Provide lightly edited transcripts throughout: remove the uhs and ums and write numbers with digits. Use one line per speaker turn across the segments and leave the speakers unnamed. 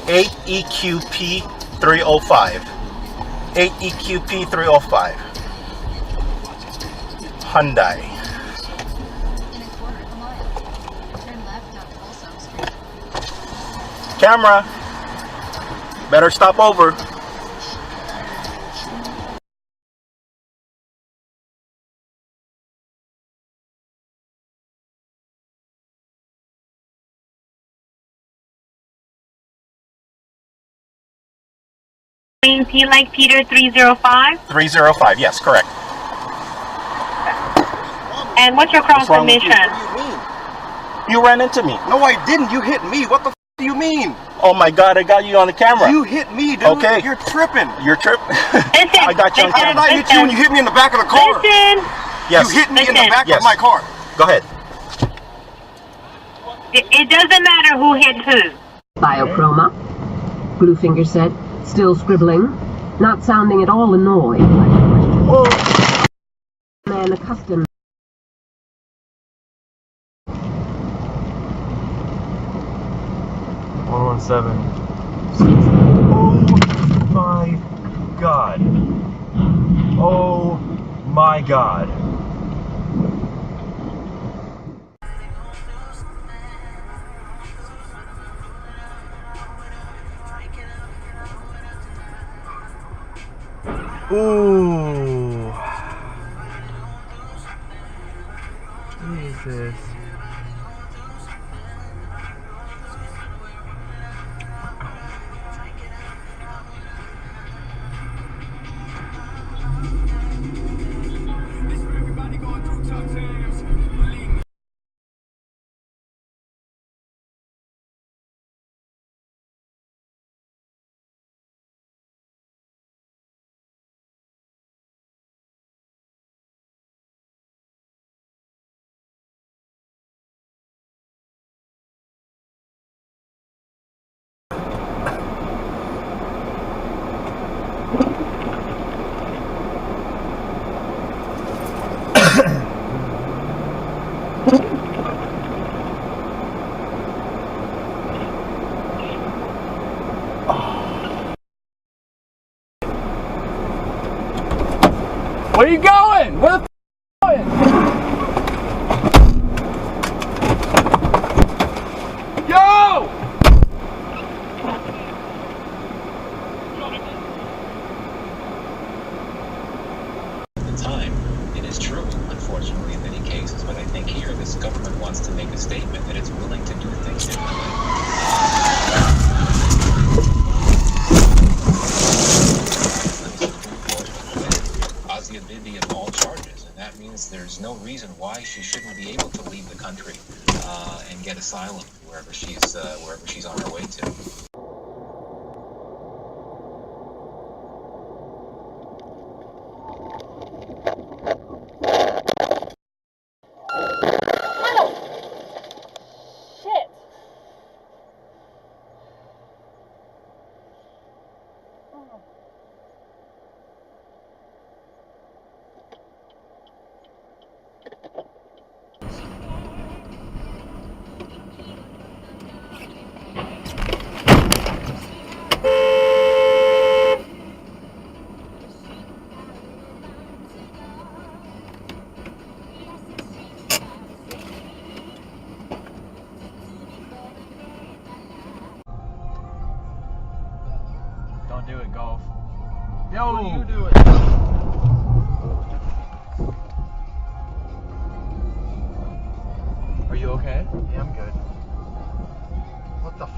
8EQP 305. 8EQP 305. Hyundai. Camera. Better stop over.
P like Peter 305?
305, yes, correct.
And what's your cross mission?
What do you mean?
You ran into me.
No, I didn't. You hit me. What the f do you mean?
Oh my God, I got you on the camera.
You hit me, dude.
Okay.
You're tripping.
You're tripping.
Listen,
I got you on
How did
camera.
I hit you when you hit me in the back of the car?
Listen.
Yes.
You hit me in the
Listen.
back
Yes.
of my car.
Go ahead.
It doesn't matter who hit who.
Biochroma, Bluefinger said, still scribbling, not sounding at all annoyed.
Oh.
Man accustomed.
Oh my God. Oh my God. Ooh. Jesus. Where are you going? Where the f are you going? Yo!
The time, it is true, unfortunately, in many cases, but I think here this government wants to make a statement that it's willing to do things differently. Of all charges, and that means there's no reason why she shouldn't be able to leave the country and get asylum wherever she's on her way to.
Don't do it, golf. Yo!
What are you doing?
Are you okay? Yeah, I'm good.
What the f?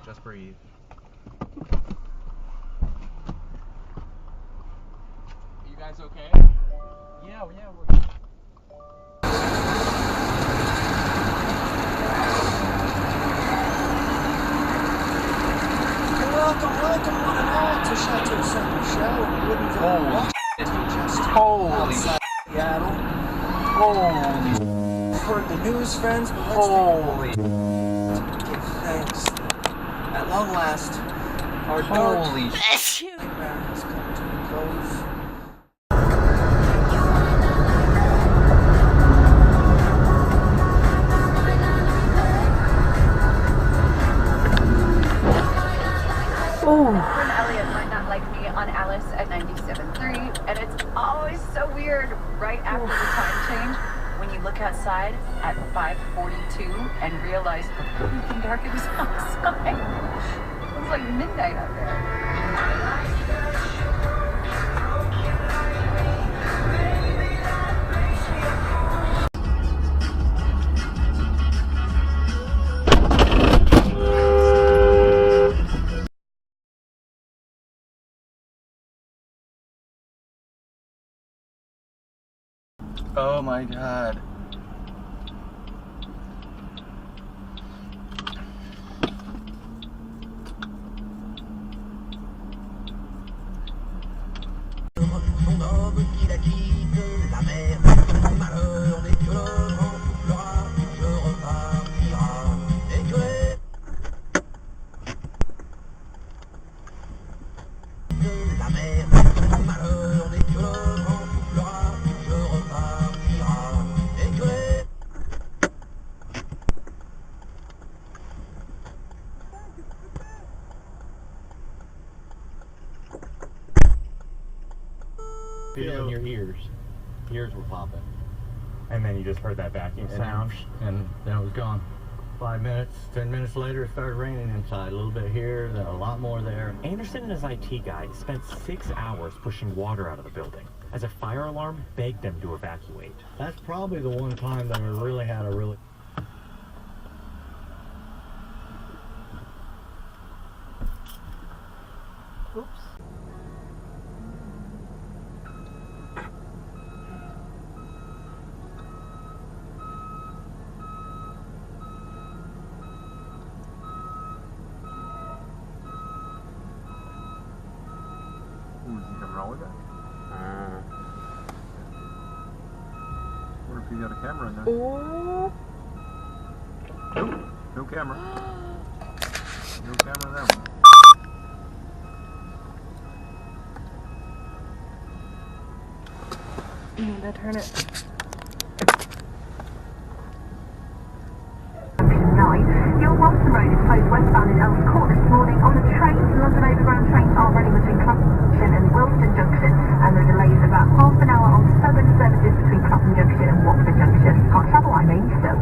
Just breathe. You guys okay? Yeah, we're good.
Welcome one and all to Chateau Saint Michel, wouldn't just
Holy
outside Seattle.
Holy
Heard the news, friends, but
Holy
give thanks. At long last, our dark
Holy
nightmare has come to a close.
Elliot might not like me on Alice at 97.3, and it's always so weird right after the time change when you look outside at 5:42 and realize the freaking dark it is outside. It's like midnight out there.
Oh my god.
Feel in your ears. Ears were popping. And then you just heard that vacuum sound, and then it was gone. 5 minutes, 10 minutes later, it started raining inside. A little bit here, then a lot more there.
Anderson and his IT guy spent 6 hours pushing water out of the building as a fire alarm begged them to evacuate.
That's probably the one time that we really had a really...
Oops.
Who's he coming on with that? What if you got a camera in there? Nope, no camera. No camera in that one.
You need to turn it.
9. Your Watson Road is closed westbound in Earls Court this morning. On the trains, London Overground trains are running between Clapham and Wilston Junction, and there are delays about half an hour on southern services between Clapham Junction and Watford Junction. Can't travel, I mean, still.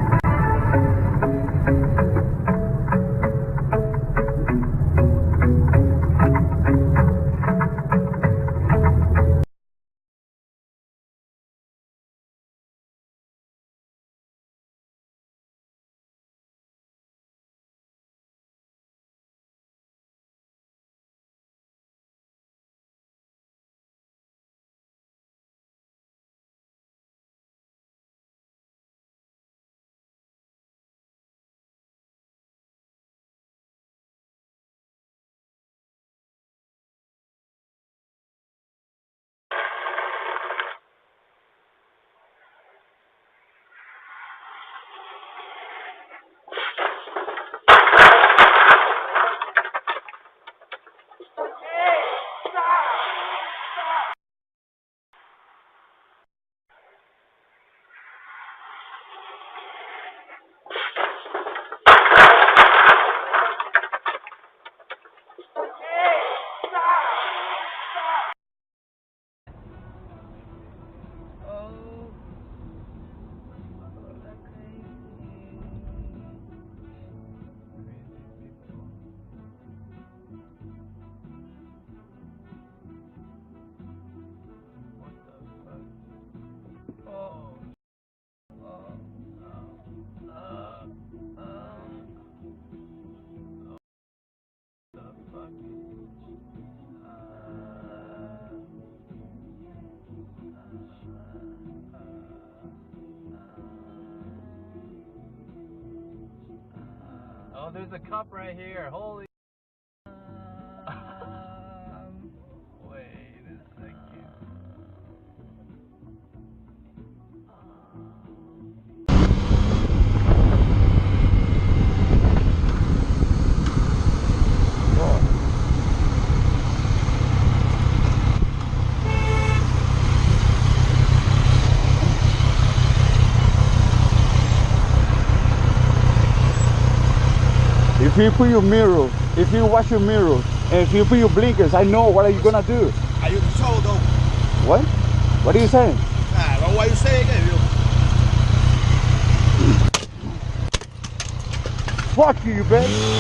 Oh, there's a cup right here. Holy. If you put your mirror, if you wash your mirror, and if you put your blinkers, I know what are you gonna do.
Are you told though?
What? What are you saying?
I don't know why you say it again.
Fuck you, bitch.